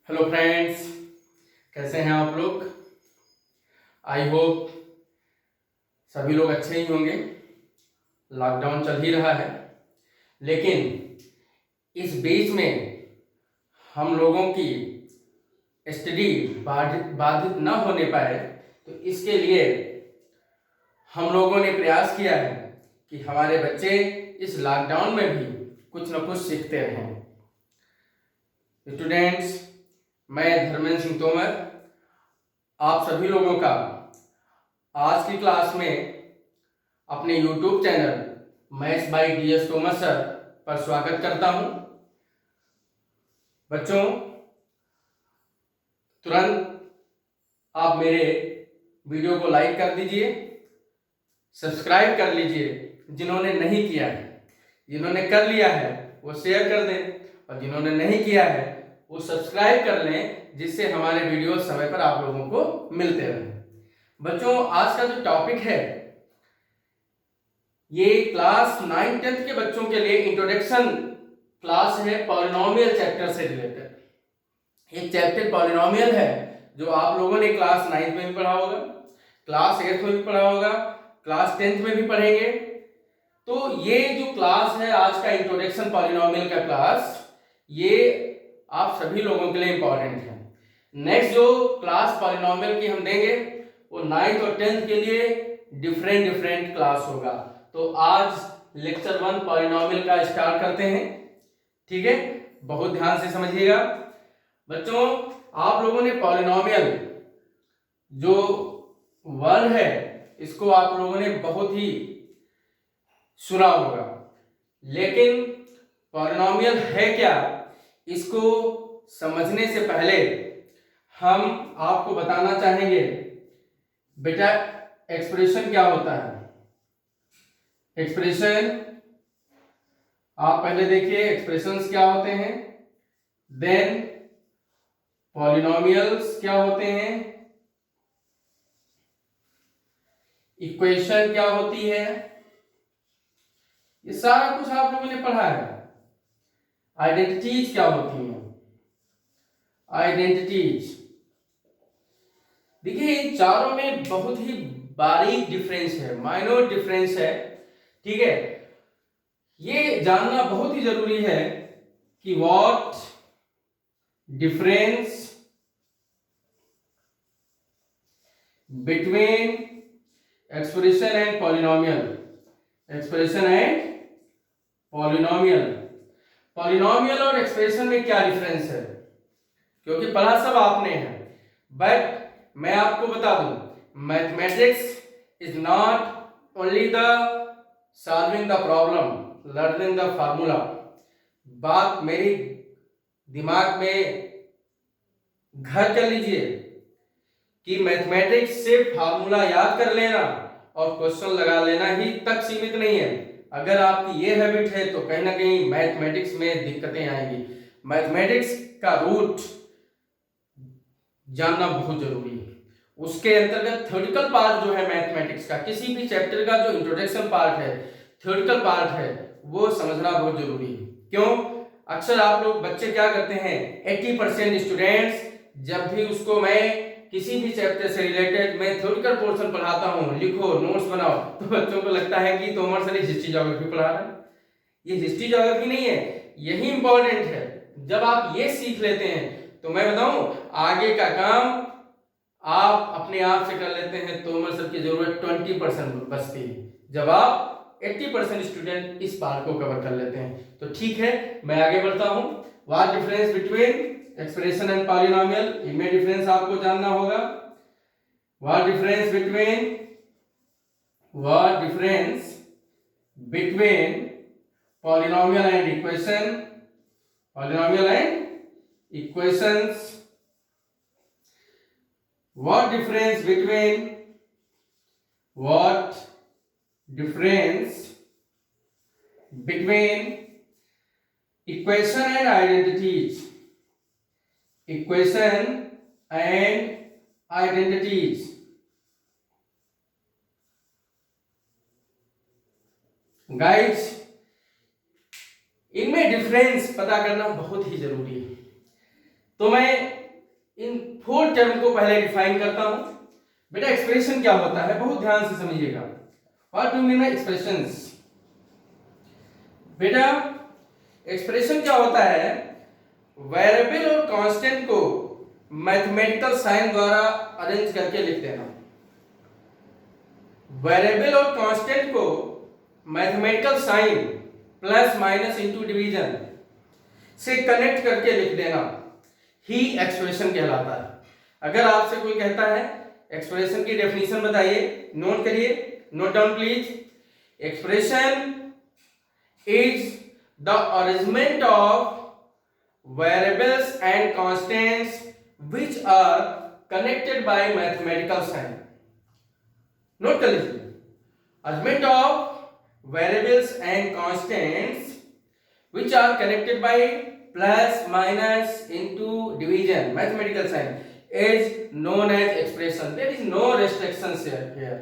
Hello friends, कैसे हैं आप लोग। आई होप सभी लोग अच्छे ही होंगे। लॉकडाउन चल ही रहा है, लेकिन इस बीच में हम लोगों की स्टडी बाधित न होने पाए, तो इसके लिए हम लोगों ने प्रयास किया है कि हमारे बच्चे इस लॉकडाउन में भी कुछ न कुछ सीखते रहें। स्टूडेंट्स, मैं धर्मेंद्र सिंह तोमर आप सभी लोगों का आज की क्लास में अपने YouTube channel maths by DS Tomar sir पर स्वागत करता हूं। बच्चों, तुरंत आप मेरे वीडियो को लाइक कर दीजिए, सब्सक्राइब कर लीजिए जिन्होंने नहीं किया है। जिन्होंने कर लिया है वो शेयर कर दें, और जिन्होंने नहीं किया है वो सब्सक्राइब कर लें, जिससे हमारे वीडियो समय पर आप लोगों को मिलते रहें। बच्चों, आज का जो टॉपिक है ये क्लास 9-10 के बच्चों के लिए इंट्रोडक्शन क्लास है, पॉलिनोमियल चैप्टर से रिलेटेड। एक चैप्टर पॉलिनोमियल है जो आप लोगों ने क्लास 9th में भी पढ़ा होगा, क्लास 8th में भी पढ़ा होगा, क्लास 10th में भी पढ़ेंगे। तो ये जो क्लास है आज का इंट्रोडक्शन पॉलिनोमियल का क्लास, ये आप सभी लोगों के लिए इंपॉर्टेंट है। नेक्स्ट जो क्लास पॉलिनोमियल की हम देंगे वो 9th और 10th के लिए डिफरेंट क्लास होगा। तो आज लेक्चर 1 पॉलिनोमियल का स्टार्ट करते हैं, ठीक है। बहुत ध्यान से समझिएगा बच्चों। आप लोगों ने पॉलिनोमियल जो वर्ड है इसको आप लोगों ने बहुत ही सुना होगा, लेकिन पॉलिनोमियल है क्या, इसको समझने से पहले हम आपको बताना चाहेंगे बेटा एक्सप्रेशन क्या होता है। एक्सप्रेशन आप पहले देखिए एक्सप्रेशंस क्या होते हैं, देन पॉलिनोमियल्स क्या होते हैं, इक्वेशन क्या होती है, ये सारा कुछ आप लोगों ने पढ़ा है। आइडेंटिटीज क्या होती हैं, आइडेंटिटीज। देखिए इन चारों में बहुत ही बारीक डिफरेंस है, माइनर डिफरेंस है, ठीक है। ये जानना बहुत ही जरूरी है कि what difference between expression and polynomial, expression and polynomial. Polynomial और एक्सप्रेशन में क्या डिफरेंस है, क्योंकि पढ़ा सब आपने है, बट मैं आपको बता दूं, mathematics is not only the solving the problem, learning the formula. बात मेरी दिमाग में घर कर लीजिए कि मैथमेटिक्स सिर्फ फार्मूला याद कर लेना और क्वेश्चन लगा लेना ही तक सीमित नहीं है। अगर आपकी ये हैबिट है तो कहीं ना कहीं मैथमेटिक्स में दिक्कतें आएंगी। मैथमेटिक्स का रूट जानना बहुत जरूरी है। उसके अंतर्गत थ्योरेटिकल पार्ट जो है मैथमेटिक्स का, किसी भी चैप्टर का जो इंट्रोडक्शन पार्ट है, थ्योरेटिकल पार्ट है, वो समझना बहुत जरूरी है। क्यों? अक्सर आप लोग बच्चे क्या करते हैं, 80% स्टूडेंट्स जब भी उसको मैं किसी भी चैप्टर से रिलेटेड मैं थ्योरेटिकल पोर्शन पढ़ाता हूँ, लिखो नोट्स बनाओ, तो बच्चों को लगता है कि तोमर सर हिस्ट्री ज्योग्राफी पढ़ा रहे हैं। ये हिस्ट्री ज्योग्राफी नहीं है, यही इंपॉर्टेंट है। जब आप ये सीख लेते हैं तो मैं बताऊं आगे का काम आप अपने आप से कर लेते हैं। तोमर सर की जरूरत 20% बचती है जब आप 80% स्टूडेंट इस पार्ट को कवर कर लेते हैं। तो ठीक है, मैं आगे बढ़ता हूं। What difference between expression and polynomial, इनमें डिफरेंस आपको जानना होगा। What difference between polynomial and equation, polynomial and equations. What difference between equation and identities, equation and identities। Guys, इनमें डिफरेंस पता करना बहुत ही जरूरी है। तो मैं इन 4 टर्म को पहले डिफाइन करता हूं। बेटा एक्सप्रेशन क्या होता है, बहुत ध्यान से समझिएगा। What do mean by expressions? बेटा एक्सप्रेशन क्या होता है, वेरिएबल और कांस्टेंट को मैथमेटिकल साइन द्वारा अरेंज करके लिख देना। वेरिएबल और कांस्टेंट को mathematical sign plus minus into division से कनेक्ट करके लिख देना ही एक्सप्रेशन कहलाता है। अगर आपसे कोई कहता है एक्सप्रेशन की डेफिनेशन बताइए, नोट करिए, note down please. Expression is the arrangement of variables and constants which are connected by mathematical sign. Note कर लीजिए, arrangement of variables and constants which are connected by plus minus into division mathematical sign is known as expression. There is no restrictions here.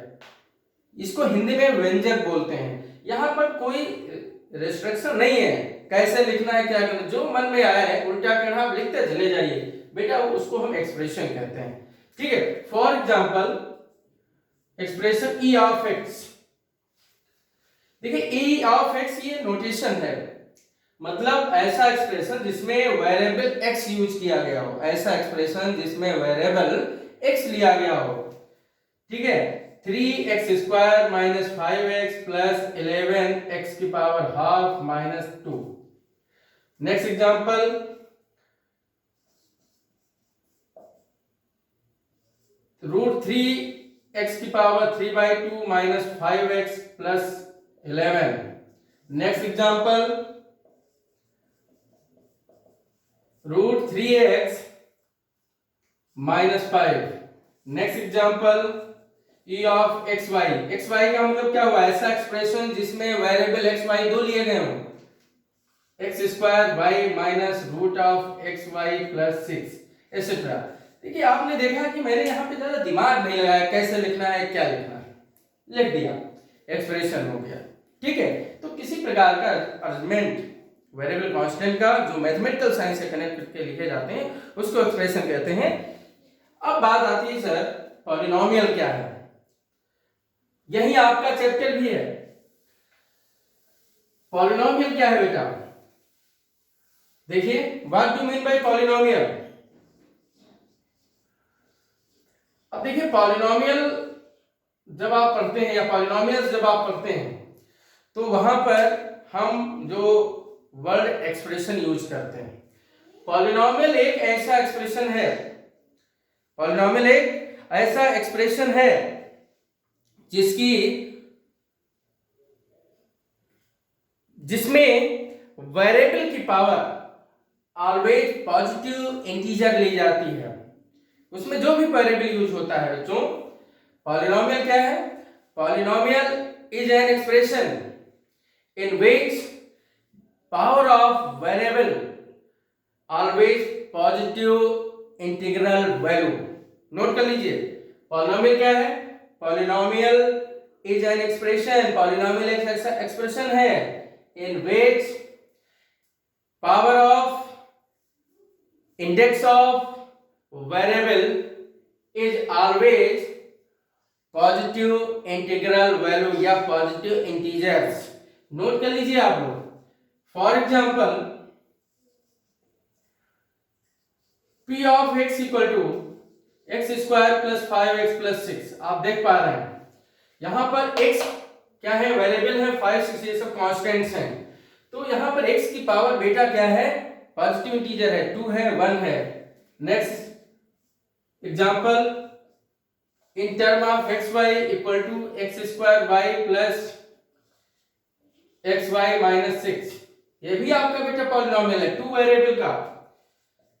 इसको हिंदी में व्यंजक बोलते हैं। यहाँ पर कोई रेस्ट्रिक्शन नहीं है कैसे लिखना है, क्या करना, जो मन में आया है उल्टा करना आप लिखते चले जाइए बेटा, उसको हम एक्सप्रेशन कहते हैं। ठीक है, for example expression E of x. देखिए e ऑफ x ये नोटेशन है, मतलब ऐसा एक्सप्रेशन जिसमें वेरिएबल x यूज किया गया हो, ऐसा एक्सप्रेशन जिसमें वेरिएबल x लिया गया हो। ठीक है, 3x² minus 5x plus 11x की power half minus 2। Next example, √3x की power 3/2 minus 5x plus 11। Next example, √3x minus 5। Next example, e of xy। xy का मतलब क्या हुआ, ऐसा एक्सप्रेशन जिसमें वेरिएबल xy दो लिए गए हो, x² minus √xy plus 6 etcetera. देखिए आपने देखा कि मैंने यहाँ पे ज्यादा दिमाग नहीं लगाया कैसे लिखना है क्या लिखना है, लिख दिया, एक्सप्रेशन हो गया। ठीक है, तो किसी प्रकार का अरेंजमेंट वेरिएबल कांस्टेंट का जो मैथमेटिकल साइन से कनेक्ट करके लिखे जाते हैं उसको एक्सप्रेशन कहते हैं। अब बात आती है सर पॉलिनोमियल क्या है, यही आपका चैप्टर भी है। पॉलिनोमियल क्या है बेटा, देखिए what do mean by polynomial. अब देखिए पॉलिनोमियल जब आप पढ़ते हैं या पॉलिनोमियल्स जब आप पढ़ते हैं तो वहां पर हम जो वर्ड एक्सप्रेशन यूज करते हैं, पॉलिनोमियल एक ऐसा एक्सप्रेशन है, पॉलिनोमियल एक ऐसा एक्सप्रेशन है जिसमें वेरिएबल की पावर ऑलवेज पॉजिटिव इंटीजर ली जाती है। उसमें जो भी वेरिएबल यूज होता है बच्चों, पॉलिनोमियल क्या है, polynomial is an expression in which power of variable always positive integral value। Note कर लीजिए, पॉलिनोमियल क्या है, polynomial is an expression, polynomial एक एक्सप्रेशन है in which power of index of variable is always positive integral value या positive integers। नोट कर लीजिए आप लोग। For example p of x equal to x² plus 5x plus 6। आप देख पा रहे हैं यहां पर x क्या है, वेरिएबल है, 5 6 ये सब कांस्टेंट्स हैं। तो यहां पर x की पावर बेटा क्या है, पॉजिटिव इंटीजर है, 2 है 1 है। Next example, in term of xy equal to x² plus xy minus 6, ये भी आपका बेटा पॉलिनोमियल है 2 वेरिएबल का।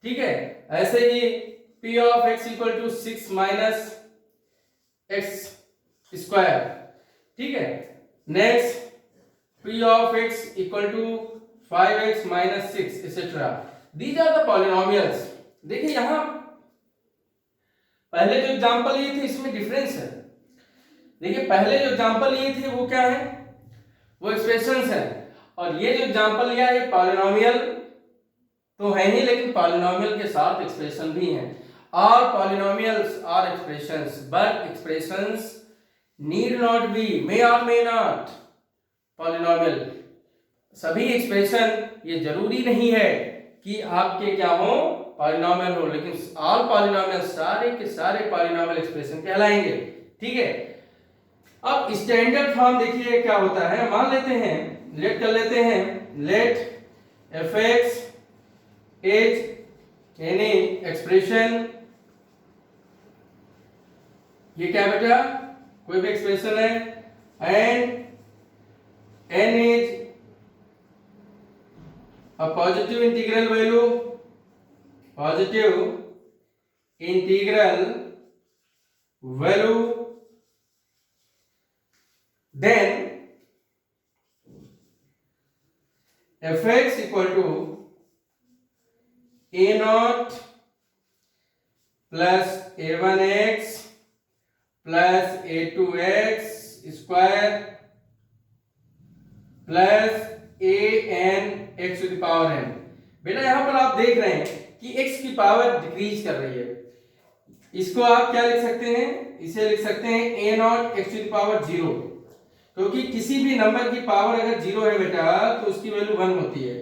ठीक है, ऐसे ही p of x equal to 6 minus x²। ठीक है, next p of x equal to 5x minus 6 etcetera. These are the polynomials. देखिए यहां पहले जो एग्जांपल लिए थे इसमें डिफरेंस है। देखिए पहले जो एग्जांपल लिए थे वो क्या है, वो एक्सप्रेशंस है, और ये जो एग्जांपल लिया है पॉलिनोमियल तो है ही, लेकिन पॉलिनोमियल के साथ एक्सप्रेशन भी है। all polynomials are expressions, but expressions need not be, may or may not polynomial। सभी एक्सप्रेशन ये जरूरी नहीं है कि आपके क्या हो, पॉलिनोमियल हो, लेकिन ऑल पॉलिनोमियल, सारे के सारे पॉलिनोमियल एक्सप्रेशन कहलाएंगे। ठीक है, अब स्टैंडर्ड फॉर्म देखिए क्या होता है। मान लेते हैं, लेट कर लेते हैं, let f x is any expression, ये क्या बेटा, कोई भी एक्सप्रेशन है, and n is a positive integral value, positive integral value, then fx equal to a naught plus a1x plus a2x square plus an x to the power n। बेटा यहां पर आप देख रहे हैं कि x की पावर डिक्रीज कर रही है। इसको आप क्या लिख सकते हैं, इसे लिख सकते हैं a naught x to the power 0, क्योंकि किसी भी नंबर की पावर अगर 0 है बेटा तो उसकी वैल्यू 1 होती है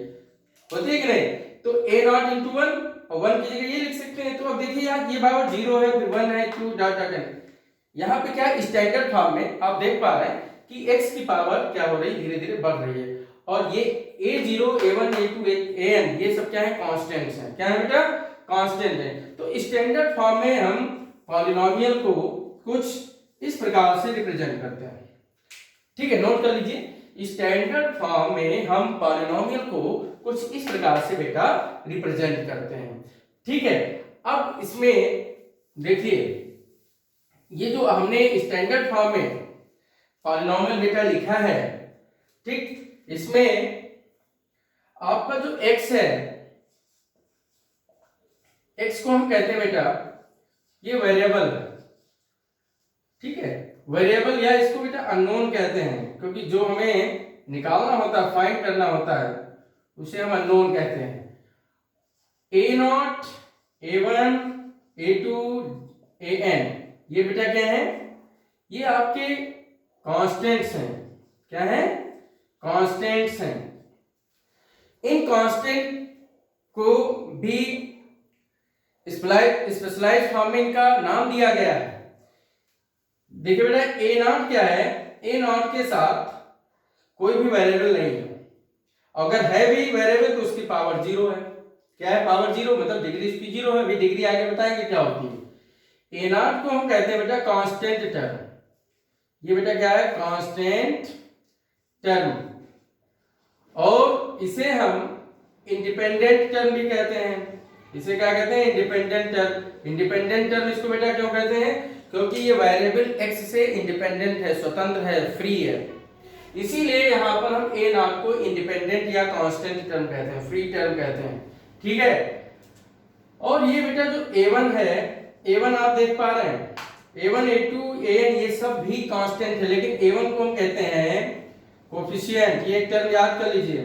कि नहीं। तो a नॉट इंटू 1 और 1 की जगह ये लिख सकते हैं। तो अब देखिए यार ये पावर 0 है, फिर 1 है, 2 डॉट डॉट n। यहाँ पे क्या स्टैंडर्ड फॉर्म में आप देख पा रहे हैं कि x की पावर क्या हो रही है, धीरे धीरे बढ़ रही है। और ये a0 a1 a2 an ये सब क्या है, कांस्टेंट्स हैं। क्या है बेटा, कांस्टेंट है। तो स्टैंडर्ड फॉर्म में हम पॉलिनोमियल को कुछ इस प्रकार से रिप्रेजेंट करते हैं। ठीक है, नोट कर लीजिए, स्टैंडर्ड फॉर्म में हम पॉलिनोमियल को कुछ इस प्रकार से बेटा रिप्रेजेंट करते हैं। ठीक है, अब इसमें देखिए ये जो हमने स्टैंडर्ड फॉर्म में पॉलिनोमियल बेटा लिखा है, ठीक, इसमें आपका जो x है, x को हम कहते हैं बेटा ये वेरिएबल है। ठीक है, वेरिएबल या इसको बेटा अननोन कहते हैं, क्योंकि जो हमें निकालना होता है, फाइंड करना होता है, उसे हम अननोन कहते हैं। a not a1 a2 an ये बेटा क्या है, ये आपके कांस्टेंट्स हैं। क्या है, कांस्टेंट्स हैं। इन कांस्टेंट को भी स्पेशलाइज्ड फॉर्म में इनका नाम दिया गया है। देखिए बेटा ए नॉट क्या है, ए नॉट के साथ कोई भी वेरिएबल नहीं है। अगर है भी वेरिएबल तो उसकी पावर 0 है। क्या है, पावर 0 मतलब डिग्री इसकी 0 है। अभी डिग्री आगे बताएंगे क्या होती है। ए नॉट को हम कहते हैं बेटा कांस्टेंट टर्म। ये बेटा क्या है, कांस्टेंट टर्म। और इसे हम इंडिपेंडेंट टर्म भी कहते हैं। इसे क्या कहते हैं, इंडिपेंडेंट टर्म। इंडिपेंडेंट टर्म इसको बेटा क्यों कहते हैं, क्योंकि ये वेरिएबल x से इंडिपेंडेंट है, स्वतंत्र है, फ्री है। इसीलिए यहां पर हम ए नॉट को इंडिपेंडेंट या कांस्टेंट टर्म कहते हैं, फ्री टर्म कहते हैं। ठीक है, और ये बेटा जो a1 है, a1 आप देख पा रहे हैं, a1 a2 an ये सब भी कांस्टेंट है, लेकिन a1 को हम कहते हैं कोफिशिएंट। ये एक टर्म याद कर लीजिए,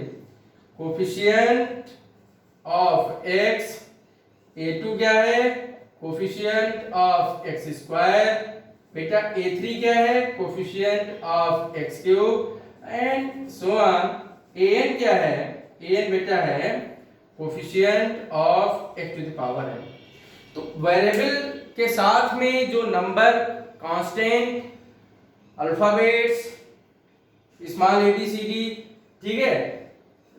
कोफिशिएंट ऑफ x। a2 क्या है, कोफिशिएंट ऑफ x स्क्वायर। बेटा a3 क्या है, coefficient of x cube, and so on. an क्या है, an बेटा है coefficient of x to the power है। तो वेरिएबल के साथ में जो number, constant, alphabets, small a b c d, ठीक है,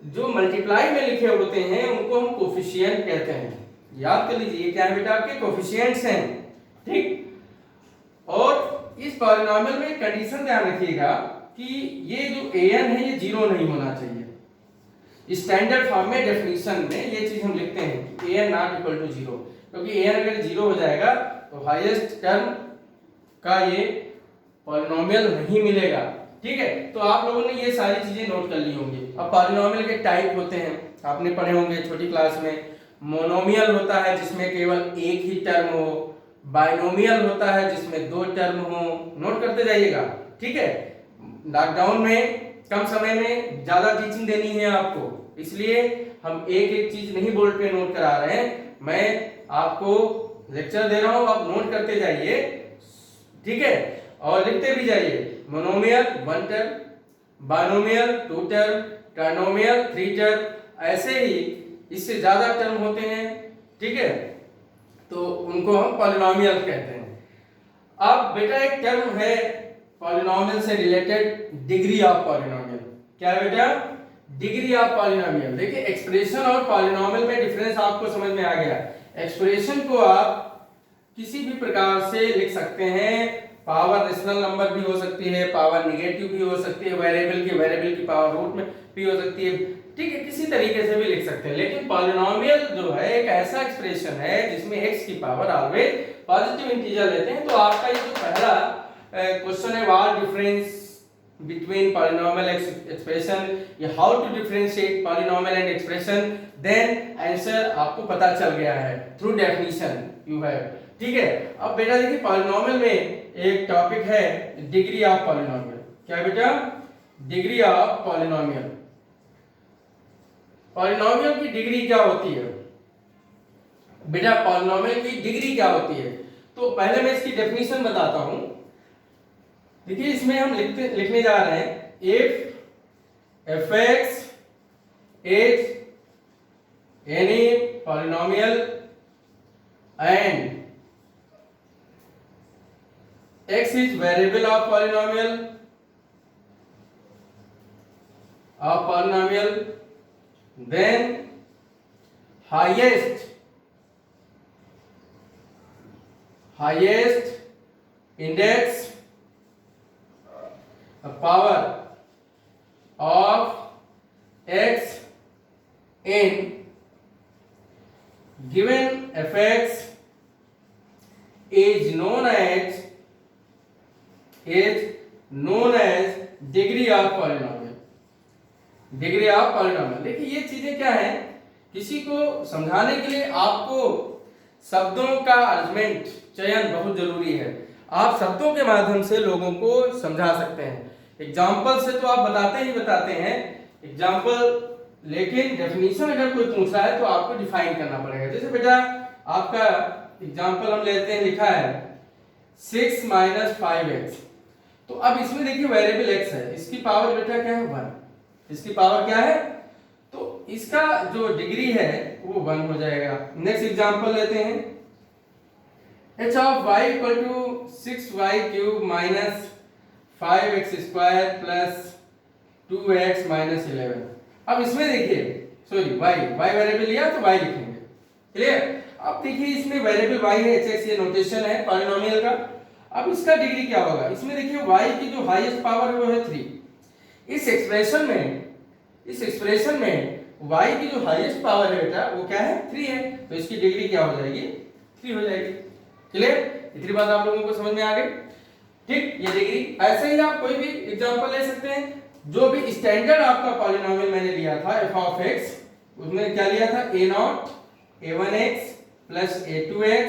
जो मल्टीप्लाई में लिखे होते हैं उनको हम कोफिशिएंट कहते हैं। याद कर लीजिए, क्या है बेटा, आपके कोफिशिएंट्स हैं। ठीक, और इस पॉलिनोमियल में कंडीशन ध्यान रखिएगा कि ये जो an है ये 0 नहीं होना चाहिए। स्टैंडर्ड फॉर्म में डेफिनेशन में ये चीज हम लिखते हैं कि an नॉट इक्वल टू 0, क्योंकि an अगर 0 हो जाएगा तो हाईएस्ट टर्म का ये पॉलिनोमियल नहीं मिलेगा। ठीक है, तो आप लोगों ने ये सारी चीजें नोट कर ली होंगी। अब पॉलिनोमियल के टाइप होते हैं, आपने पढ़े होंगे छोटी क्लास में। मोनोमियल होता है जिसमें केवल एक ही टर्म हो, बाइनोमियल होता है जिसमें 2 टर्म हो। नोट करते जाइएगा। ठीक है, लॉकडाउन में कम समय में ज्यादा टीचिंग देनी है आपको, इसलिए हम एक एक चीज नहीं बोर्ड पे नोट करा रहे हैं। मैं आपको लेक्चर दे रहा हूं, आप नोट करते जाइए, ठीक है, और लिखते भी जाइए। Monomial 1 term, binomial 2 term, trinomial 3 term, ऐसे ही इससे ज्यादा टर्म होते हैं, ठीक है, तो उनको हम पॉलिनोमियल कहते हैं। अब बेटा एक टर्म है पॉलिनोमियल से रिलेटेड, डिग्री ऑफ पॉलिनोमियल। क्या है बेटा? Degree of polynomial. देखिए एक्सप्रेशन और पॉलिनोमियल में डिफरेंस आपको समझ में आ गया। एक्सप्रेशन को आप किसी भी प्रकार से लिख सकते हैं, पावर रेशनल नंबर भी हो सकती है, पावर निगेटिव भी हो सकती है, वेरिएबल की पावर रूट में भी हो सकती है, ठीक है, किसी तरीके से भी लिख सकते हैं। लेकिन पॉलिनोमियल जो है एक ऐसा एक्सप्रेशन है जिसमें x की पावर ऑलवेज पॉजिटिव इंटीजर लेते हैं। तो आपका ये जो पहला क्वेश्चन है, what difference between polynomial expression, या how to differentiate polynomial and expression, then answer आपको पता चल गया है through definition you have, ठीक है। अब बेटा देखिए पॉलिनोमियल में एक टॉपिक है डिग्री ऑफ पॉलिनोमियल। क्या है बेटा? Degree of polynomial. पॉलिनोमियल की डिग्री क्या होती है बेटा? पॉलिनोमियल की डिग्री क्या होती है? तो पहले मैं इसकी डेफिनेशन बताता हूं। देखिए इसमें हम लिखने जा रहे हैं, if fx is any polynomial and x is variable of polynomial, then highest index power of x in given fx is known as degree of polynomial. Degree of polynomial, देखिए ये चीजें क्या है, किसी को समझाने के लिए आपको शब्दों का अरेंजमेंट चयन बहुत जरूरी है। आप शब्दों के माध्यम से लोगों को समझा सकते हैं। एग्जाम्पल से तो आप बताते हैं एग्जाम्पल, लेकिन डेफिनेशन अगर कोई पूछ रहा है तो आपको डिफाइन करना पड़ेगा। जैसे बेटा आपका एग्जाम्पल हम लेते हैं, लिखा है 6 - 5x, तो अब इसमें देखिए वेरिएबल x है, इसकी पावर बेटा क्या है 1, इसकी पावर क्या है, तो इसका जो डिग्री है वो 1 हो जाएगा। नेक्स्ट एग्जांपल लेते हैं, h of y equal to 6y³ minus 5x² plus 2x minus 11। अब इसमें देखिए सॉरी y वेरिएबल लिया तो y लिखेंगे, क्लियर। अब देखिए इसमें वेरिएबल y है, hx ये नोटेशन है पॉलिनोमियल का। अब इसका डिग्री क्या होगा, इसमें देखिए y की जो हाईएस्ट पावर है वो है 3। इस एक्सप्रेशन में y की जो हाईएस्ट पावर है बेटा वो क्या है 3 है, तो इसकी डिग्री क्या हो जाएगी 3 हो जाएगी, क्लियर। इतनी बात आप लोगों को समझ में आ गई, ठीक। ये डिग्री ऐसे ही आप कोई भी एग्जांपल ले सकते हैं। जो भी स्टैंडर्ड आपका पॉलिनोमियल मैंने लिया था f of x, उसमें क्या लिया था a0 a1x plus a2x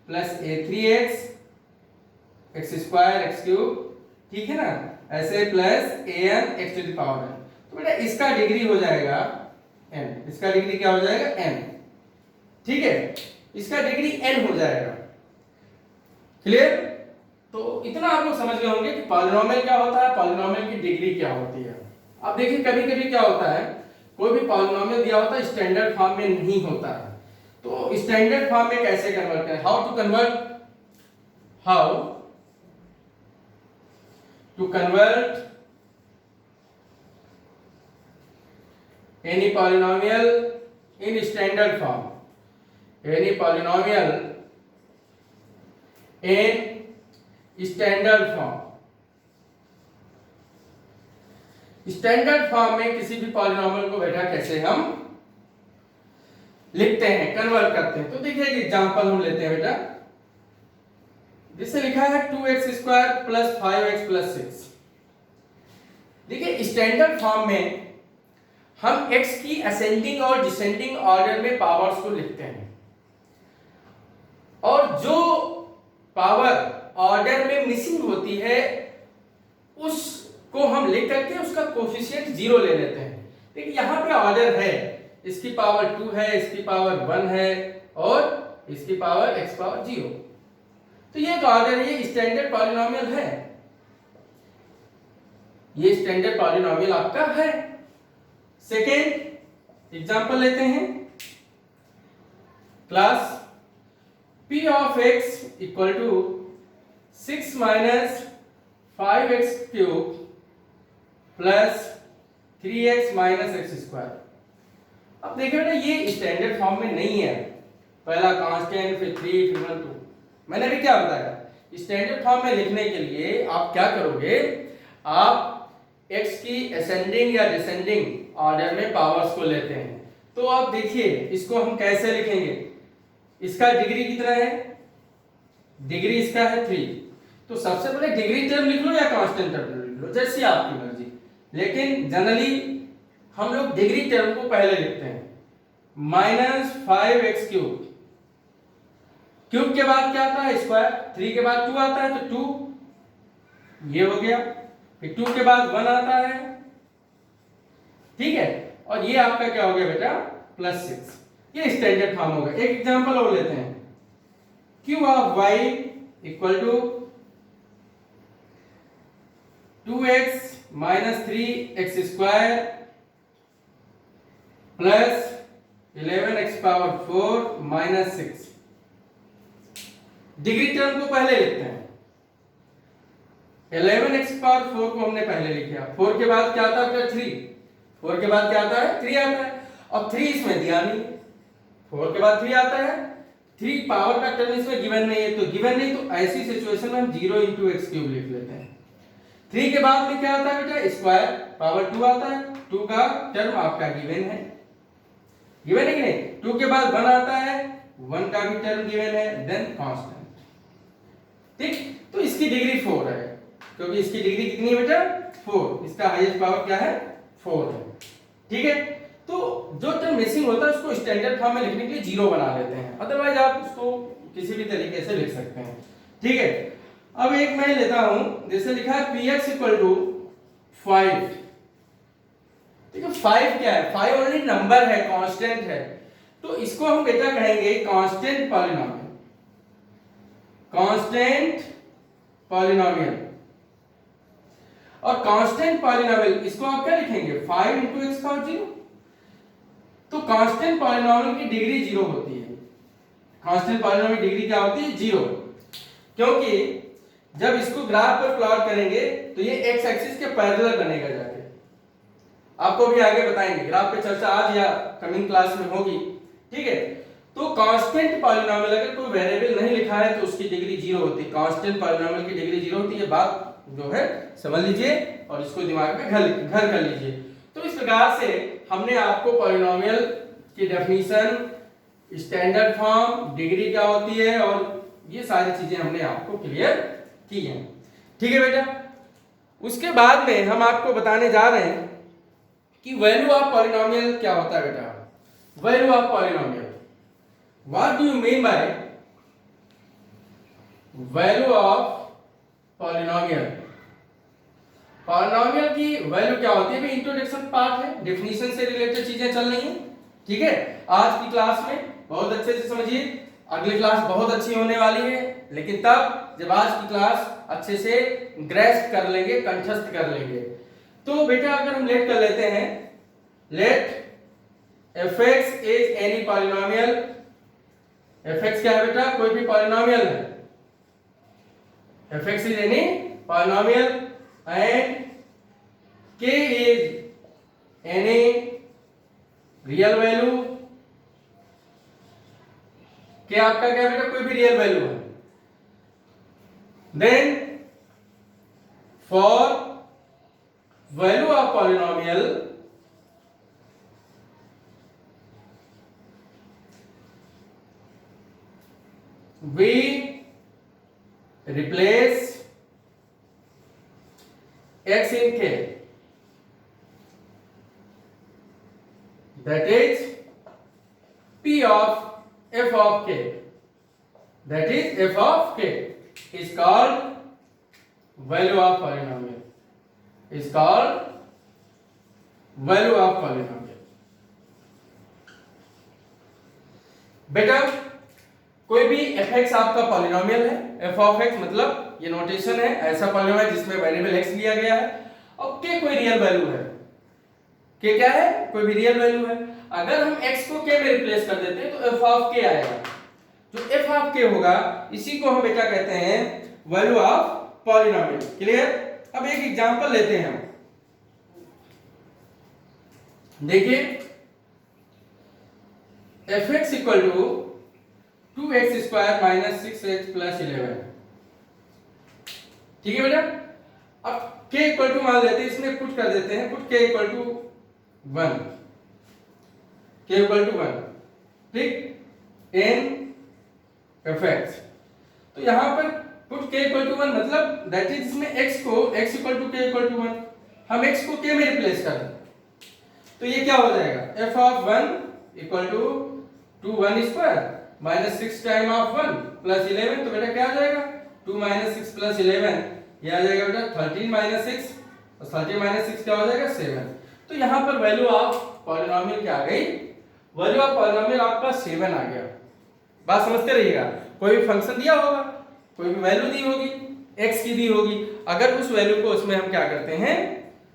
plus a3x x² x³, ठीक है ना, ऐसे plus an x to the power n। तो बेटा इसका डिग्री हो जाएगा n, इसका डिग्री क्या हो जाएगा n, ठीक है, इसका डिग्री n हो जाएगा, क्लियर। तो इतना आप लोग समझ गए होंगे कि पॉलिनोमियल क्या होता है, पॉलिनोमियल की डिग्री क्या होती है। अब देखिए कभी कभी क्या होता है, कोई भी पॉलिनोमियल दिया होता है स्टैंडर्ड फॉर्म में नहीं होता है, तो स्टैंडर्ड फॉर्म में कैसे कन्वर्ट करें, how to convert any polynomial in standard form, any polynomial in standard form में किसी भी पॉलिनोमियल को बेटा कैसे हम लिखते हैं, कन्वर्ट करते हैं। तो देखिए एक एग्जांपल हम लेते हैं बेटा, जिससे लिखा है 2x² plus 5x plus 6। देखिए स्टैंडर्ड फॉर्म में हम x की असेंडिंग और डिसेंडिंग ऑर्डर में पावर्स को लिखते हैं, और जो पावर ऑर्डर में मिसिंग होती है उसको हम लिख करके उसका कोफिशिएंट 0 ले लेते हैं। देखिए यहाँ पे ऑर्डर है, इसकी पावर 2 है, इसकी पावर 1 है और इसकी पावर x पावर 0। तो ये एक ऑर्डर, ये स्टैंडर्ड पॉलिनोमियल है, ये स्टैंडर्ड पॉलिनोमियल आपका है। सेकेंड एग्जांपल लेते हैं, class p of x equal to 6 minus 5x cube plus 3x minus x square. अब देखिए बेटा ये स्टैंडर्ड फॉर्म में नहीं है, पहला कांस्टेंट फिर 3 फिर 1 2। मैंने भी क्या बताया, स्टैंडर्ड फॉर्म में लिखने के लिए आप क्या करोगे, आप x की असेंडिंग या डिसेंडिंग ऑर्डर में पावर्स को लेते हैं। तो आप देखिए इसको हम कैसे लिखेंगे, इसका डिग्री कितना है, डिग्री इसका है 3। तो सबसे पहले डिग्री टर्म लिख लो या कांस्टेंट टर्म लिख लो, जैसी आपकी मर्जी, लेकिन जनरली हम लोग डिग्री टर्म को पहले लिखते हैं। माइनस 5x क्यूब, क्यूब के बाद क्या आता है स्क्वायर, 3 के बाद 2 आता है तो 2 ये हो गया, फिर 2 के बाद 1 आता है, ठीक है, और ये आपका क्या हो गया बेटा प्लस 6। ये स्टैंडर्ड फॉर्म होगा। एक एग्जांपल और लेते हैं, q of y equal to 2x minus 3x square plus 11x power 4 minus 6। Degree term को पहले लिखते हैं, 11x पावर 4 को हमने पहले लिखा, 4 के बाद क्या आता है 3, 4 के बाद क्या आता है 3 आता है। अब 3 इसमें दिया नहीं, 4 के बाद 3 आता है, 3 पावर का टर्म इसमें गिवन नहीं है, तो गिवन नहीं तो ऐसी सिचुएशन में हम 0 into x क्यूब लिख लेते हैं। 3 के बाद में क्या आता है बेटा स्क्वायर पावर 2 आता है, 2 का टर्म आपका गिवन है, गिवन है कि नहीं। 2 के बाद 1 आता है, 1 का भी टर्म गिवन है, देन कांस्टेंट, ठीक। तो इसकी डिग्री 4 है, क्योंकि इसकी डिग्री कितनी है बेटा 4, इसका हाईएस्ट पावर क्या है 4 है, ठीक है। तो जो टर्म मिसिंग होता है उसको स्टैंडर्ड फॉर्म में लिखने के लिए 0 बना लेते हैं, अदरवाइज आप उसको किसी भी तरीके से लिख सकते हैं, ठीक है। अब एक मैं लेता हूं, जैसे लिखा है px इक्वल टू 5, ठीक है। 5 क्या है, 5 ओनली नंबर है, कांस्टेंट है, तो इसको हम बेटा कहेंगे कांस्टेंट पॉलिनोमियल, कांस्टेंट पॉलिनोमियल। और कांस्टेंट पॉलिनोमियल इसको आप क्या लिखेंगे 5 into x पावर 0। तो कांस्टेंट पॉलिनोमियल की डिग्री 0 होती है, कांस्टेंट पॉलिनोमियल डिग्री क्या होती है 0, क्योंकि जब इसको ग्राफ पर प्लॉट करेंगे तो ये x एक्सिस के पैरेलल बनेगा जाके, आपको भी आगे बताएंगे, ग्राफ पे चर्चा आज या कमिंग क्लास में होगी, ठीक है। तो कांस्टेंट पॉलिनोमियल अगर कोई वेरिएबल नहीं लिखा है तो उसकी डिग्री 0 होती है, कांस्टेंट पॉलिनोमियल की डिग्री 0 होती है, बात जो है समझ लीजिए और इसको दिमाग में घर कर लीजिए। तो इस प्रकार से हमने आपको पॉलिनोमियल की डेफिनेशन, स्टैंडर्ड फॉर्म, डिग्री क्या होती है और ये सारी चीजें हमने आपको क्लियर की हैं, ठीक है बेटा। उसके बाद में हम आपको बताने जा रहे हैं कि वैल्यू ऑफ पॉलिनोमियल क्या होता है बेटा, value of polynomial, what do you mean by value of polynomial. Polynomial की वैल्यू क्या होती है, इंट्रोडक्शन पार्ट है, डेफिनेशन से रिलेटेड चीजें चल रही हैं, ठीक है। आज की क्लास में बहुत अच्छे से समझिए, अगली क्लास बहुत अच्छी होने वाली है, लेकिन तब जब आज की क्लास अच्छे से ग्रेस्प कर लेंगे, कंठस्थ कर लेंगे। तो बेटा अगर हम लेट कर लेते हैं, let fx is any polynomial, fx क्या है बेटा कोई भी पॉलिनोमियल है, fx is any polynomial and k is any real value, k आपका क्या बेटा कोई भी रियल वैल्यू है। Then for value of polynomial we replace x in k, that is p of f of k, that is f of k is called value of polynomial, is called value of polynomial। बेटा कोई भी fx आपका polynomial है, f of x मतलब ये notation है, ऐसा polynomial जिसमें वेरिएबल x लिया गया है और k कोई रियल वैल्यू है, k क्या है, कोई भी रियल वैल्यू है। अगर हम x को k में रिप्लेस कर देते हैं तो f ऑफ k आएगा। जो f ऑफ k होगा इसी को हम बेटा कहते हैं वैल्यू ऑफ पॉलिनोमियल। क्लियर? अब एक एग्जांपल लेते हैं हम, देखिए fx equal to 2x square minus 6x plus 11। ठीक है बेटा? अब k इक्वल टू मान लेते हैं, इसमें पुट कर देते हैं, put k equal to 1, k equal to 1, ठीक, n fx। तो यहां पर पुट k इक्वल टू 1 मतलब दैट इज इसमें x को x equal to k equal to 1, हम x को k में रिप्लेस कर दें तो ये क्या हो जाएगा, f of 1 equal to 2 1 square minus 6 time of 1 plus 11। तो बेटा क्या आ जाएगा, 2 माइनस 6 प्लस 11, ये आ जाएगा बेटा 13 माइनस 6, और 13 माइनस 6 क्या हो जाएगा 7। तो यहाँ पर वैल्यू ऑफ पॉलिनोमियल क्या आ गई, वैल्यू ऑफ पॉलिनोमियल आपका 7 आ गया। बात समझते रहिएगा, कोई भी फंक्शन दिया होगा, कोई भी वैल्यू दी होगी, x की दी होगी, अगर उस वैल्यू को उसमें हम क्या करते हैं,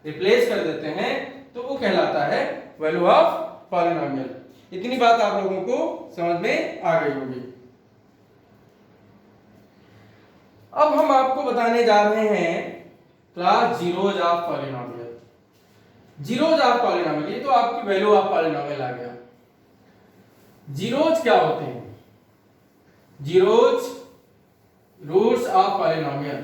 रिप्लेस कर देते हैं तो वो कहलाता है वैल्यू ऑफ पॉलिनोमियल। इतनी बात आप लोगों को समझ में आ गई होगी। अब हम आपको बताने जा रहे हैं class zeros of polynomial. Zeros of polynomial, ये तो आपकी वैल्यू ऑफ पॉलिनोमियल आ गया। जीरोज क्या होते हैं, zeros roots of polynomial.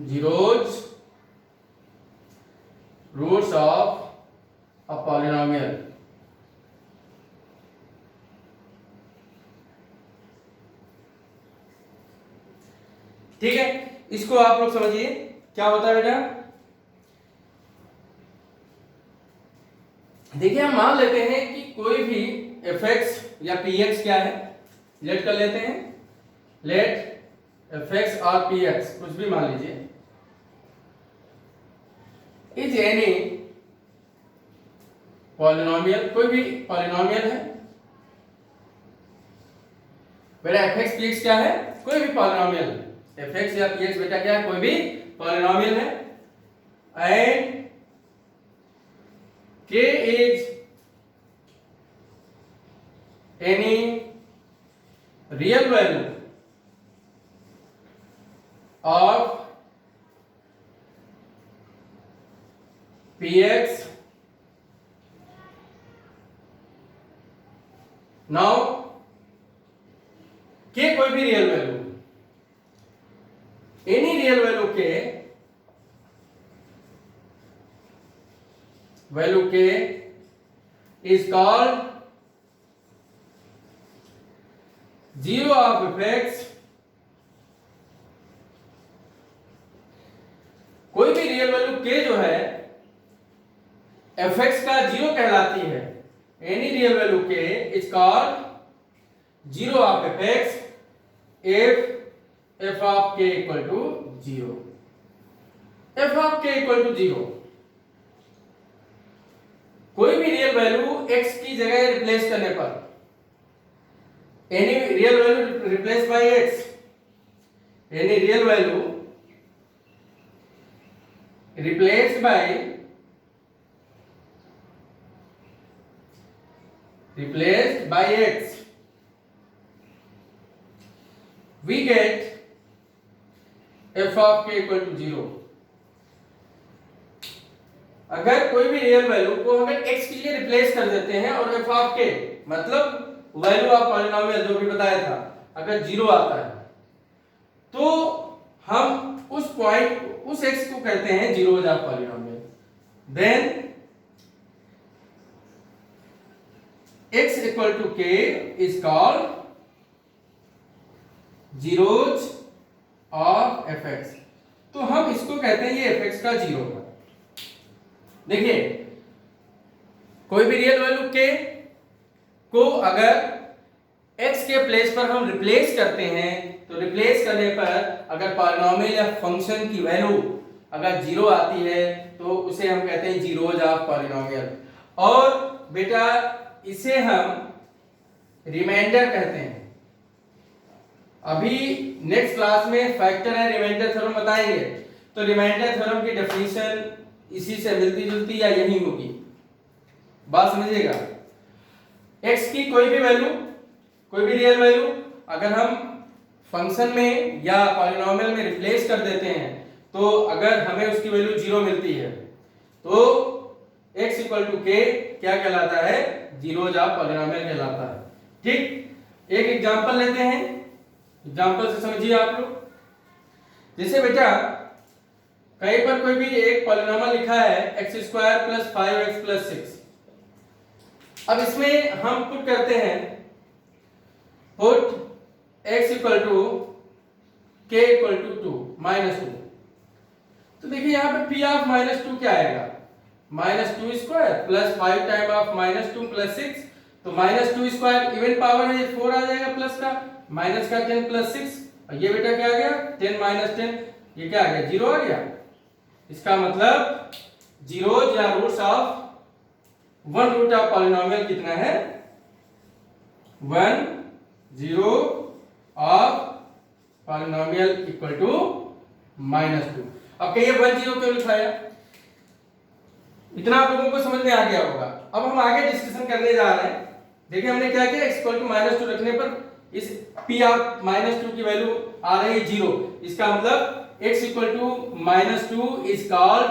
Zeros roots of a polynomial. ठीक है, इसको आप लोग समझिए क्या होता है बेटा। देखिए हम मान लेते हैं कि कोई भी fx या px क्या है, लेट कर लेते हैं, लेट fx और px कुछ भी मान लीजिए, इज एनी पॉलिनोमियल, कोई भी पॉलिनोमियल है। बेटा fx px क्या है, कोई भी पॉलिनोमियल, fx या px बेटा क्या है, कोई भी पॉलिनोमियल है, and k is any real value of px। now k कोई भी real value, any real value k, value k is called zero of fx। कोई भी रियल वैल्यू k जो है fx का जीरो कहलाती है। Any real value k is called zero of fx if f of k equal to 0। f of k equal to 0, कोई भी real value x की जगह रिप्लेस करने पर, any real value replace by x, any real value replaced by x, we get f of k equal to 0। अगर कोई भी real value को अगर x के लिए रिप्लेस कर देते हैं और f ऑफ k मतलब वैल्यू ऑफ पॉलिनोमियल जो भी बताया था, अगर जीरो आता है तो हम उस पॉइंट उस x को कहते हैं zeros of polynomial. Then x equal to k is called zeros of fx। तो हम इसको कहते हैं ये fx का जीरो है। देखिए कोई भी रियल वैल्यू k को अगर x के प्लेस पर हम रिप्लेस करते हैं तो रिप्लेस करने पर अगर पॉलिनोमियल या फंक्शन की वैल्यू अगर जीरो आती है तो उसे हम कहते हैं जीरोज ऑफ पॉलिनोमियल। और बेटा इसे हम रिमाइंडर कहते हैं। अभी नेक्स्ट क्लास में फैक्टर एंड रिमाइंडर थ्योरम बताएंगे, तो रिमाइंडर थ्योरम की डेफिनेशन इसी से मिलती जुलती या यही होगी, बात समझिएगा। x की कोई भी वैल्यू, कोई भी रियल वैल्यू अगर हम फंक्शन में या पॉलिनोमियल में रिप्लेस कर देते हैं, तो अगर हमें उसकी वैल्यू 0 मिलती है तो x इक्वल टू k क्या कहलाता है, जीरोज ऑफ पॉलिनोमियल कहलाता है। ठीक, एक एग्जांपल लेते हैं, एग्जांपल से समझिए आप लोग। जैसे बेटा कहीं पर कोई भी एक पॉलिनोमियल लिखा है x square plus 5x plus 6। अब इसमें हम पुट करते हैं, put x equal to k equal to 2 minus 2। तो देखिए यहाँ पे p ऑफ माइनस 2 क्या आएगा, minus 2 square plus 5 time of minus 2 plus 6। तो माइनस 2 स्क्वायर इवन पावर है, 4 आ जाएगा प्लस का, माइनस का 10 प्लस 6, और ये बेटा क्या आ गया 10 माइनस 10, ये क्या आ गया 0 आ गया। इसका मतलब जीरोज या roots of one root of polynomial कितना है, 1 0 ऑफ पॉलिनोमियल इक्वल टू -2। अब कहिए 1 0 क्यों लिखाया, इतना आप लोगों को समझ में आ गया होगा। अब हम आगे डिस्कशन करने जा रहे हैं। देखिए हमने क्या किया, x इक्वल टू -2 रखने पर इस p ऑफ -2 की वैल्यू आ रही है 0। इसका मतलब x equal to -2 is called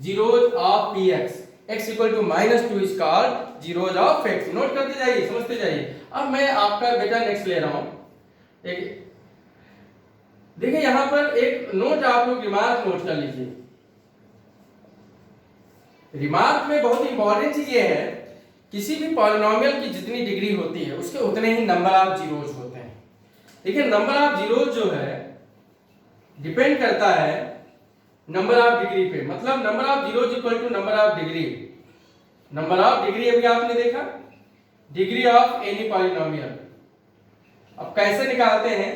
zeros of px। x equal to -2 is called zeros of x। Note करते जाइए, समझते जाइए। अब मैं आपका बेटा नेक्स्ट ले रहा हूं। एक देखिए यहां पर एक नोट आप लोग रिमार्क नोट कर लीजिए। रिमार्क में बहुत इंपॉर्टेंट चीज ये है, किसी भी पॉलिनोमियल की जितनी डिग्री होती है उसके उतने ही नंबर ऑफ जीरोज होते हैं। देखिए नंबर ऑफ जीरोज जो है डिपेंड करता है नंबर ऑफ डिग्री पे। मतलब number of zeros equal to number of degree. Number of degree अभी आपने देखा, डिग्री ऑफ एनी पॉलिनोमियल। अब कैसे निकालते हैं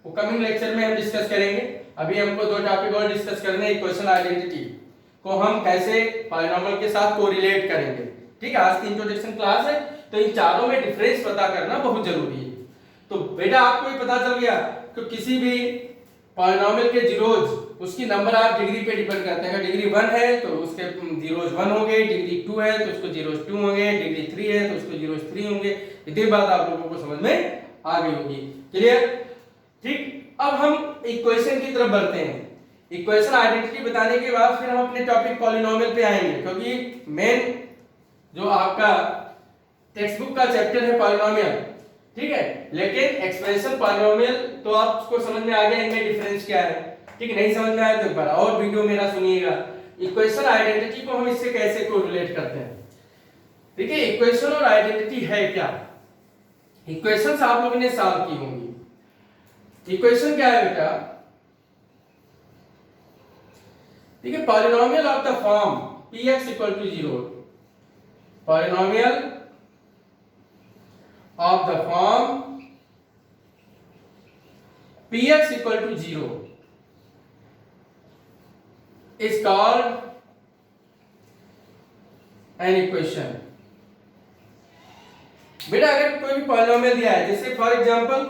वो कमिंग लेक्चर में हम डिस्कस करेंगे। अभी हमको दो टॉपिक और डिस्कस करने हैं, इक्वेशन आइडेंटिटी को हम कैसे पॉलिनोमियल के साथ कोरिलेट करेंगे। ठीक है, आज की इंट्रोडक्शन क्लास है, तो इन चारों में डिफरेंस पता करना बहुत जरूरी है। तो बेटा आपको ये पता चल गया कि किसी भी पॉलिनोमियल के जीरोज उसकी नंबर ऑफ डिग्री पे डिपेंड करते हैं। अगर डिग्री 1 है तो उसके जीरोज 1 होंगे, डिग्री 2 है तो उसको जीरोज 2 होंगे, डिग्री 3 है तो उसको जीरोज 3 होंगे। इतनी बात आप लोगों को समझ में आ गई होगी। क्लियर? ठीक, अब हम इक्वेशन की तरफ बढ़ते हैं। इक्वेशन आइडेंटिटी बताने के बाद फिर हम अपने टॉपिक पॉलिनोमियल पे आएंगे, क्योंकि मेन जो आपका टेक्स्ट बुक का चैप्टर है पॉलिनोमियल। ठीक है, लेकिन एक्सप्रेशन पॉलिनोमियल तो आपको समझ में आ गया इनमें डिफरेंस क्या है। ठीक, नहीं समझ में आया तो एक बार और वीडियो मेरा सुनिएगा। इक्वेशन आइडेंटिटी को हम इससे कैसे कोरिलेट करते हैं। देखिए इक्वेशन और आइडेंटिटी है क्या, इक्वेशंस आप लोगों ने सॉल्व की होंगी। इक्वेशन क्या है बेटा, देखिए polynomial of the form px equal to 0, polynomial of the form px equal to 0 is called an equation. बेटा अगर कोई भी पॉलिनोमियल दिया है, जैसे फॉर एग्जांपल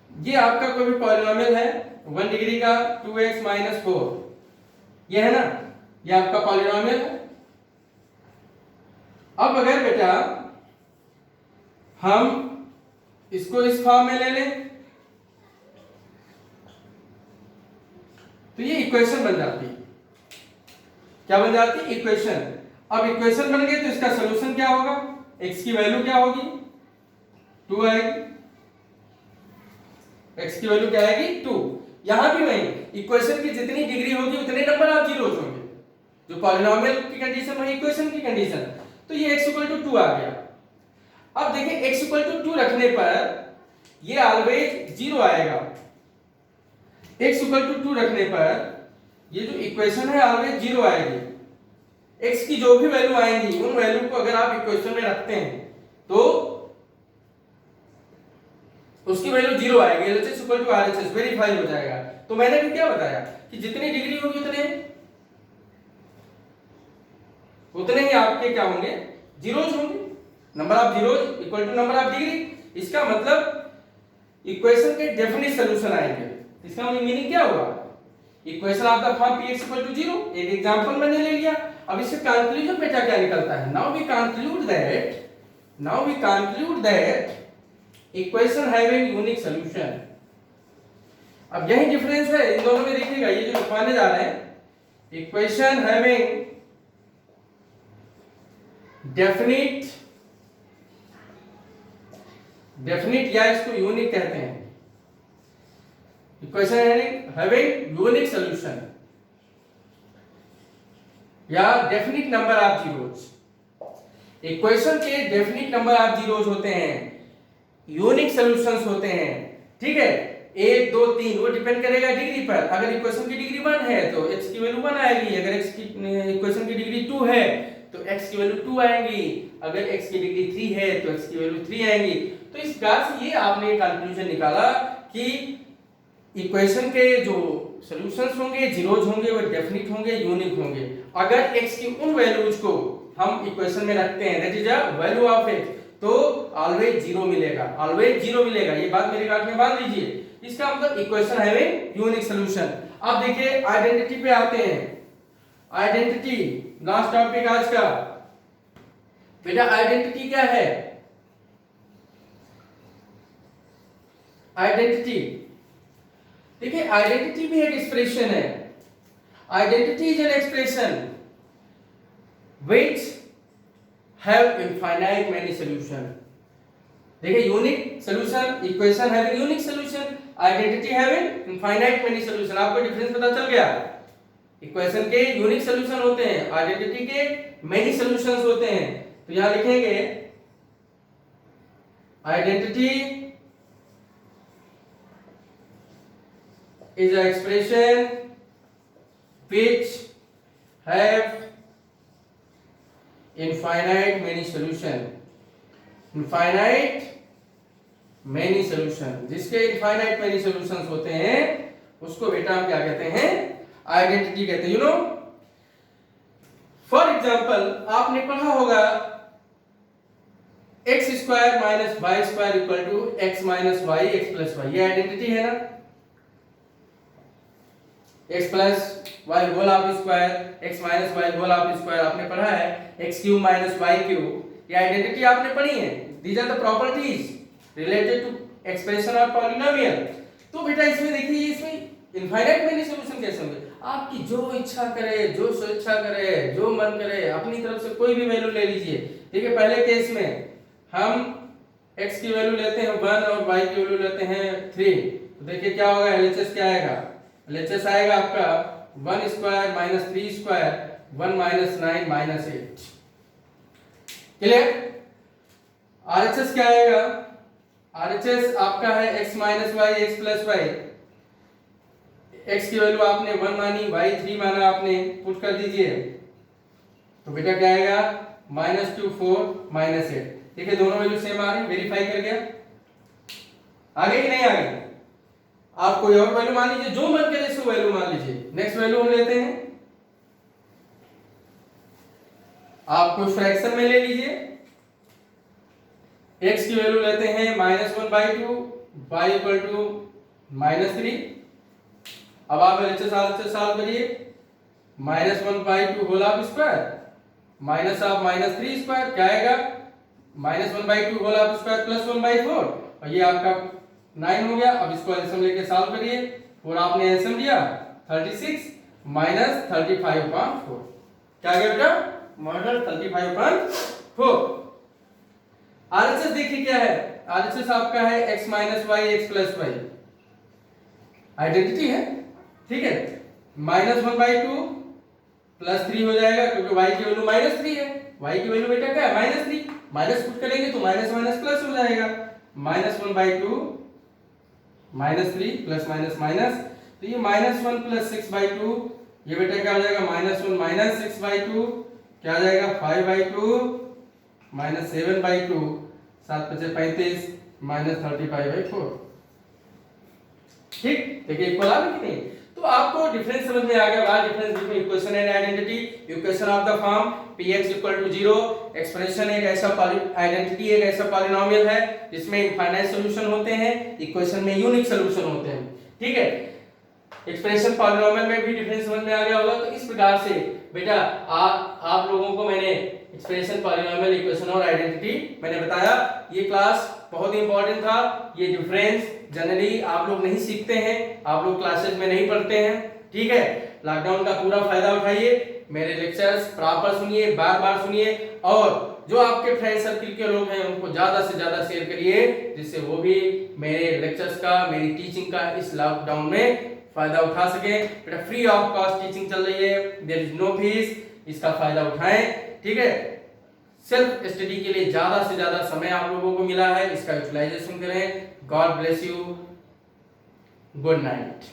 ये आपका कोई भी पॉलिनोमियल है 1 डिग्री का 2x माइनस 4, ये है ना, ये आपका पॉलिनोमियल है। अब अगर बेटा हम इसको इस फॉर्म में ले लें तो ये इक्वेशन बन जाती है। क्या बन जाती है? इक्वेशन। अब इक्वेशन बन गई तो इसका सॉल्यूशन क्या होगा, x की वैल्यू क्या होगी 2 आएगी, x की वैल्यू क्या आएगी 2। यहां भी वही, इक्वेशन की जितनी डिग्री होगी उतने नंबर ऑफ जीरोज होंगे। जो पॉलिनोमियल की कंडीशन वही इक्वेशन की कंडीशन। तो ये x इक्वल टू 2 आ गया। अब देखिए x इक्वल टू 2 रखने पर ये ऑलवेज 0 आएगा। x इक्वल टू 2 रखने पर ये जो इक्वेशन है ऑलवेज 0 आएगी। x की जो भी वैल्यू आएंगी उन वैल्यू को अगर आप इक्वेशन में रखते हैं तो उसकी वैल्यू 0 आएगी। LHS equal to RHS verify हो जाएगा। तो मैंने भी क्या बताया कि जितनी डिग्री होगी उतने ही आपके क्या होंगे जीरोज होंगे, number of zeros equal to number of degree. इसका मतलब इक्वेशन के डेफिनिट सॉल्यूशन आएंगे। इसका मीनिंग क्या हुआ, equation of the form px equal to 0, एक एग्जांपल मैंने ले लिया। अब इससे कंक्लूजन बेटा क्या निकलता है, now we conclude that equation having unique solution. अब यही डिफरेंस है इन दोनों में, देखिएगा ये जो लिखवाने जा रहे हैं, इक्वेशन हैविंग डेफिनिट या इसको यूनिक कहते हैं, इक्वेशन हैविंग यूनिक सॉल्यूशन या definite number of zeros. Equation के डेफिनिट नंबर ऑफ जीरोज होते हैं, यूनिक सॉल्यूशंस होते हैं, ठीक है। 1 2 3 वो डिपेंड करेगा डिग्री पर। अगर इक्वेशन की डिग्री 1 है तो x की वैल्यू 1 आएगी, अगर x की इक्वेशन की डिग्री 2 है तो x की वैल्यू 2 आएगी, अगर x की डिग्री 3 है तो x की वैल्यू 3 आएगी। तो इस बात से ये आपने कंक्लूजन निकाला कि इक्वेशन के जो सॉल्यूशंस होंगे, जीरोज होंगे, वो डेफिनिट होंगे, यूनिक होंगे। अगर x की उन वैल्यूज को हम इक्वेशन में रखते हैं, that is a value of x, तो ऑलवेज जीरो मिलेगा, ऑलवेज जीरो मिलेगा। ये बात मेरे काट में बांध लीजिए। इसका मतलब इक्वेशन हैविंग यूनिक सॉल्यूशन। अब देखिए आइडेंटिटी पे आते हैं। आइडेंटिटी लास्ट टॉपिक आज का। बेटा आइडेंटिटी क्या है, आइडेंटिटी देखिए, आइडेंटिटी भी एक एक्सप्रेशन है। Identity is an expression which have infinite many solution. देखिए unique solution, equation having unique solution, identity having infinite many solution. आपको डिफरेंस पता चल गया। इक्वेशन के यूनिक सॉल्यूशन होते हैं, आइडेंटिटी के मेनी सॉल्यूशंस होते हैं। तो यहां लिखेंगे identity is an expression which have infinite many solution, infinite many solution, जिसके infinite many solutions होते हैं उसको बेटा हम क्या कहते हैं, आइडेंटिटी कहते हैं। यू नो, फॉर एग्जांपल आपने पढ़ा होगा x square minus y square equal to x minus y x plus y, ये आइडेंटिटी है ना। x plus y whole of square, x minus y whole of square आपने पढ़ा है, x cube minus y cube, ये identity आपने पढ़ी है। These are the properties related to expression of polynomial. तो बेटा इसमें देखिए, इसमें इनफाइनाइट मेनी सॉल्यूशन कैसे होंगे, आपकी जो इच्छा करे, जो स्वेच्छा करे, जो मन करे, अपनी तरफ से कोई भी वैल्यू ले लीजिए। देखिए पहले केस में हम x की वैल्यू लेते हैं 1 और y की वैल्यू लेते हैं 3, तो देखिए क्या होगा, LHS क्या आएगा, LHS आएगा आपका 1 square minus 3 square 1 minus 9 minus 8। Clear. RHS क्या आएगा, RHS आपका है x minus y x plus y, x की वैल्यू आपने 1 मानी, y 3 माना आपने, पुट कर दीजिए तो बेटा क्या आएगा -2 4 माइनस 8। देखिए दोनों वैल्यू सेम आ रही, वेरीफाई कर गया, आगे कि नहीं आगे। आप कोई और वैल्यू मान लीजिए, जो मन करे सो वैल्यू मान लीजिए। नेक्स्ट वैल्यू हम लेते हैं, आप कोई फ्रैक्शन में ले लीजिए, x की वैल्यू लेते हैं -1/2, y इक्वल टू -3। अब आप LHS सॉल्व करिए, -1/2 whole of square minus of -3 square क्या आएगा, -1/2 होल ऑफ स्क्वायर प्लस 1/4, और ये आपका 9 हो गया। अब इसको एलसीएम लेके सॉल्व करिए, और आपने एलसीएम लिया 36 माइनस 35/4, क्या आ गया बेटा, -35/4। आरएचएस देखिए क्या है, आरएचएस आपका है x minus y x plus y, identity है, ठीक है। -1/2 प्लस 3 हो जाएगा, क्योंकि y की वैल्यू -3 है, y की वैल्यू बेटा क्या है -3, माइनस पुट करेंगे तो माइनस माइनस प्लस हो जाएगा, -1/2 -3 प्लस माइनस माइनस, तो ये -1 प्लस 6/2, ये बेटा क्या हो जाएगा -1 माइनस 6/2, क्या आ जाएगा 5/2 माइनस 7/2, 7 × 5 = 35 -35/4। ठीक, देखिए इक्वल आ गई कि नहीं। तो आपको डिफरेंस समझ में आ गया होगा, difference between equation and identity. Equation of the form px = 0, expression एक ऐसा आइडेंटिटी एक ऐसा पॉलिनोमियल है जिसमें इनफाइनाइट सॉल्यूशन होते हैं, इक्वेशन में यूनिक सॉल्यूशन होते हैं। ठीक है, एक्सप्रेशन पॉलिनोमियल में भी डिफरेंस समझ में आ गया होगा। तो इस प्रकार से बेटा आप लोगों को मैंने एक्सप्रेशन पॉलिनोमियल इक्वेशन और आइडेंटिटी मैंने बताया। ये क्लास बहुत ही इंपॉर्टेंट था। ये डिफरेंस जनरली आप लोग नहीं सीखते हैं, आप लोग क्लासेस में नहीं पढ़ते हैं। ठीक है, लॉकडाउन का पूरा फायदा उठाइए, मेरे लेक्चर्स प्रॉपर सुनिए, बार बार सुनिए, और जो आपके फ्रेंड सर्किल के लोग हैं उनको ज्यादा से ज्यादा शेयर करिए, जिससे वो भी मेरे लेक्चर्स का, मेरी टीचिंग का इस लॉकडाउन में फायदा उठा सके। बेटा फ्री ऑफ कॉस्ट टीचिंग चल रही है, देयर इज नो फीस, इसका फायदा उठाएं। ठीक है, सेल्फ स्टडी के लिए ज्यादा से ज्यादा समय आप लोगों को मिला है, इसका यूटिलाइजेशन करें। God bless you, good night.